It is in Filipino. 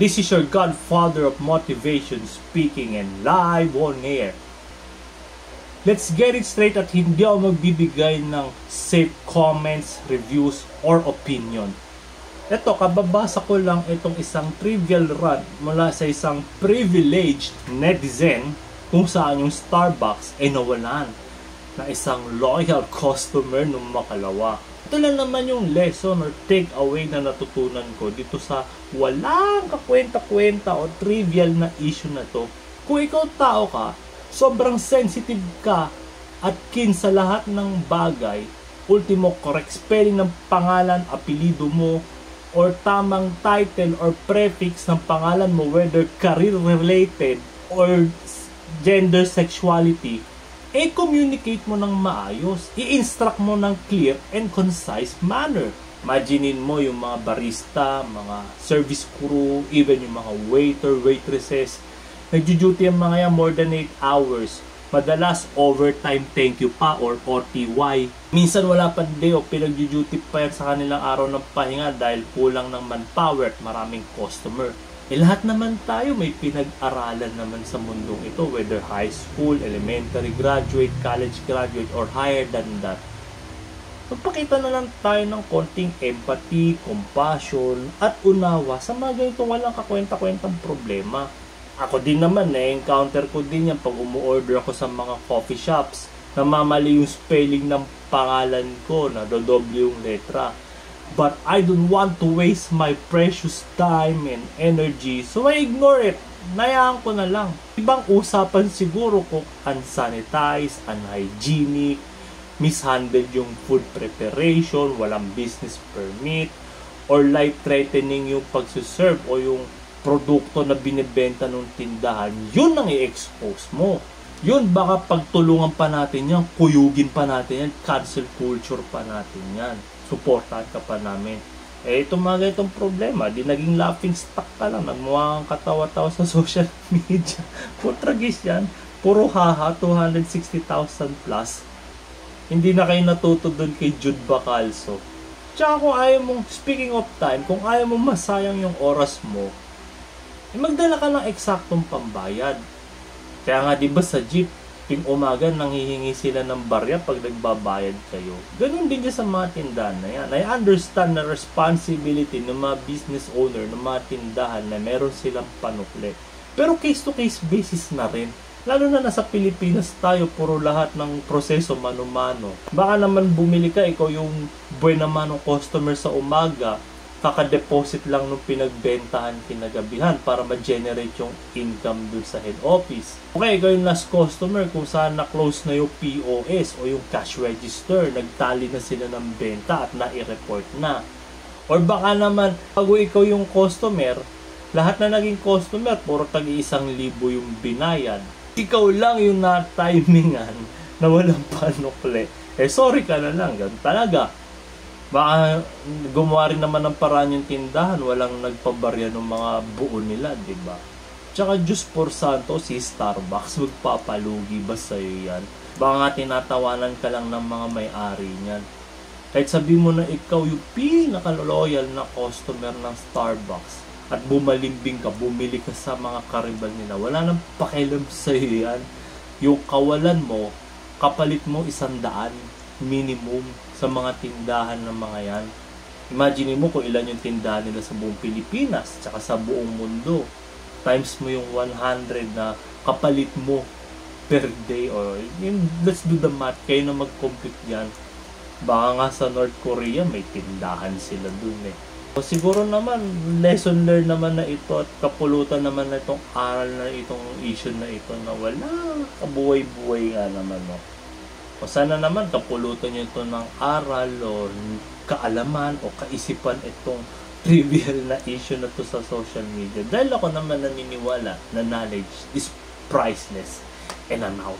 This is your godfather of motivation speaking and live on air. Let's get it straight at hindi ako magbibigay ng safe comments, reviews, or opinion. Ito, kababasa ko lang itong isang trivial rant mula sa isang privileged netizen kung saan yung Starbucks ay nawalan na isang loyal customer ng makalawa. Ito lang naman yung lesson or take away na natutunan ko dito sa walang kakwenta-kwenta o trivial na issue na to. Kung ikaw tao ka, sobrang sensitive ka at keen sa lahat ng bagay, ultimo correct spelling ng pangalan, apelido mo, or tamang title or prefix ng pangalan mo, whether career-related or gender sexuality, communicate mo ng maayos, i-instruct mo ng clear and concise manner. Imaginin mo yung mga barista, mga service crew, even yung mga waiter, waitresses, nagjo-duty ang mga yan more than 8 hours. Madalas overtime thank you pa or OTY. Minsan wala pa day o pinag-duty pa yan sa kanilang araw ng pahinga dahil kulang ng manpower at maraming customer. Lahat naman tayo may pinag-aralan naman sa mundong ito, whether high school, elementary graduate, college graduate, or higher than that. Magpakita na lang tayo ng konting empathy, compassion, at unawa sa mga ganitong walang kakwenta-kwentang problema. Ako din naman, encounter ko din yan pag umu-order ako sa mga coffee shops. Namamali yung spelling ng pangalan ko, na dodoble yung letra. But I don't want to waste my precious time and energy, so I ignore it. Nayaan ko na lang. Ibang usapan siguro kung unsanitized, unhygienic, mishandled yung food preparation, walang business permit, or life-threatening yung pagsuserve o yung produkto na binibenta ng tindahan. Yun ang i-expose mo. Yun, baka pagtulungan pa natin yan, kuyugin pa natin yan, cancel culture pa natin yan. Supportan ka pa namin. Itong mga ganitong problema, di naging laughing stock ka lang, nagmukhang katawa-tawa sa social media. Putragis yan, puro haha, 260,000 plus. Hindi na kayo natuto dun kay Jude Bacalso. Tsaka kung ayaw mong, speaking of time, kung ayaw mong masayang yung oras mo, magdala ka ng eksaktong pambayad. Kaya nga diba sa jeep, ting umaga nanghihingi sila ng barya pag nagbabayad kayo. Ganun din sa mga tindahan na yan. I understand na responsibility ng mga business owner ng mga tindahan na meron silang panukli. Pero case to case basis na rin. Lalo na nasa Pilipinas tayo, puro lahat ng proseso mano-mano. Baka naman bumili ka, ikaw yung buena mano customer sa umaga, kaka-deposit lang nung pinagbentahan kinagabihan para ma-generate yung income dun sa head office. Okay, ikaw yung last customer kung saan na-close na yung POS o yung cash register, nagtali na sila ng benta at na-i-report na. Or baka naman, bago ikaw yung customer, lahat na naging customer, puro tag-1,000 yung binayad. Ikaw lang yung na-timingan na walang panukli. Sorry ka na lang, ganun talaga. Baka gumawa rin naman ng paraan yung tindahan, walang nagpabarya ng mga buo nila, di ba? Tsaka Diyos por santo, si Starbucks, magpapalugi ba sa'yo yan? Baka nga tinatawanan ka lang ng mga may-ari niyan. Kahit sabi mo na ikaw yung pinaka-loyal na customer ng Starbucks at bumalimbing ka, bumili ka sa mga karibal nila, wala nang pakialam sa'yo yan. Yung kawalan mo, kapalit mo 100 minimum sa mga tindahan ng mga yan. Imagine mo kung ilan yung tindahan nila sa buong Pilipinas tsaka sa buong mundo. Times mo yung 100 na kapalit mo per day. Or let's do the math. Kayo na mag-compute yan. Baka nga sa North Korea may tindahan sila dun eh. So, siguro naman lesson learned naman na ito at kapulutan naman na itong aral na itong issue na ito na wala kabuhay-buhay nga naman no. O sana naman kapulutan nyo ito ng aral o kaalaman o kaisipan itong trivial na issue na to sa social media. Dahil ako naman naniniwala na knowledge is priceless. And I'm out.